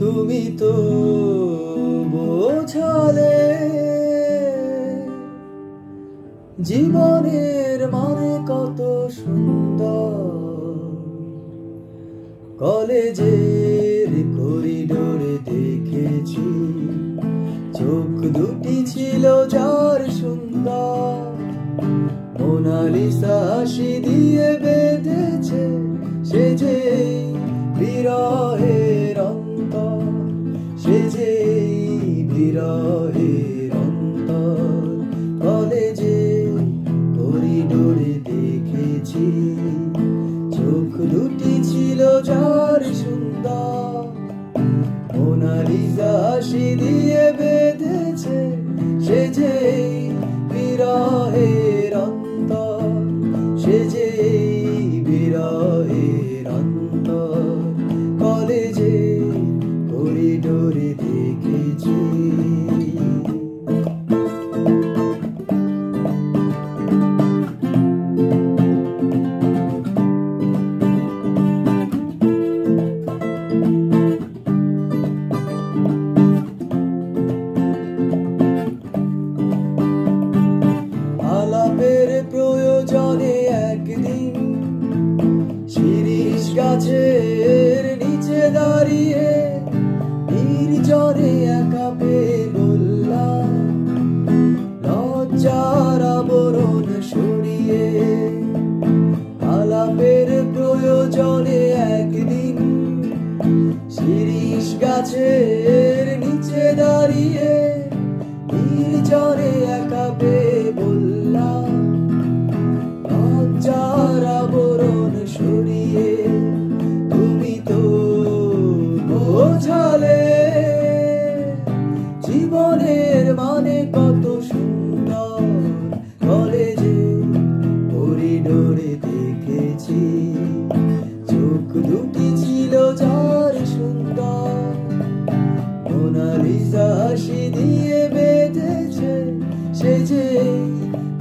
তুমি তো বোঝালে জীবনের মানে কত সুন্দর। কলেজের করিডোরে দেখেছি চোখ দুটি ছিল যার সুন্দর। মোনালিসা হাসি দিয়ে বেঁধেছে সে যে বিরহের অন্তর, সে যে বিরহের অন্তর। কলেজের করিডোরে দেখেছি চোখ দুটি ছিল যার সুন্দর। মোনালিসা হাসি দিয়ে বেঁধেছে সে যে বিরহের অন্তর, সে যে বিরহের অন্তর। কলেজের করিডোরে দেখেছি। আলাপের প্রয়োজনে একদিন শিরীষ গাছের নিচে দাঁড়িয়ে নির্জনে একা পেয়ে বললাম লজ্জার আবরণ সরিয়ে। আলাপের প্রয়োজনে একদিন শিরীষ গাছের নিচে দাঁড়িয়ে নির্জনে একা পেয়ে বললাম লজ্জার আবরণ সরিয়ে। তুমি তো বোঝালে জীবনের মানে কত সুন্দর। কলেজে করিডোরে দেখেছি চোখ দুটি ছিল যার সুন্দর। মোনালিসা হাসি দিয়ে বেঁধেছে সে যে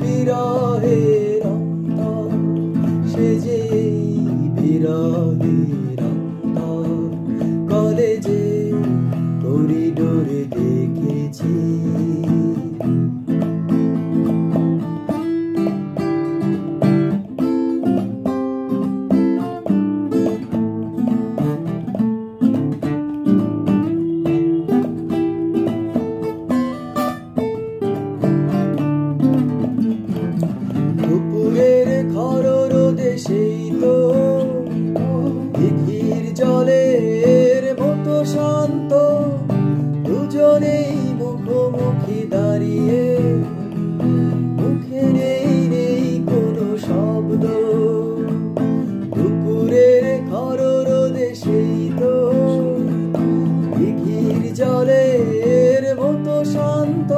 বিরহের অন্তর, সে যে বিরহের অন্তর। কলেজে করিডোরে দেখেছি। দুপুরের খরর দেশেই তো দিঘির জলের মতো শান্ত দুজনেই মুখোমুখি দাঁড়িয়ে। মুখে নেই নেই কোনো শব্দ। দুপুরের খরর দেশেই তো দিঘির জলের মতো শান্ত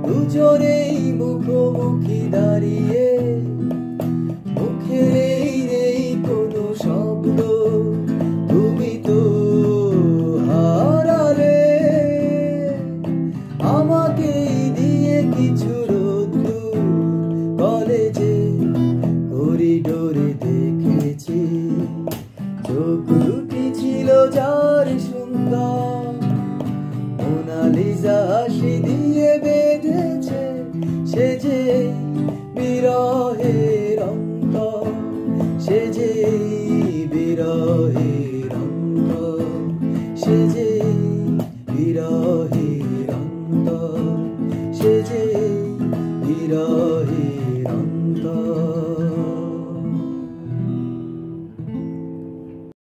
দুজনেই মুখোমুখি দাঁড়িয়ে। মুখে নেই নেই কোনো শব্দ। তুমি তো হারালে আমাকে দিয়ে কিছু রোদ্দুর। কলেজে করিডোরে দেখেছি চোখ দুটি ছিল যার সুন্দর। মোনালিসা হাসি দিয়ে বেঁধেছে সে যে বিরহের অন্তর, সে যে বিরহের অন্তর, সে যে বিরহের অন্তর, সে যে বিরহের অন্তর।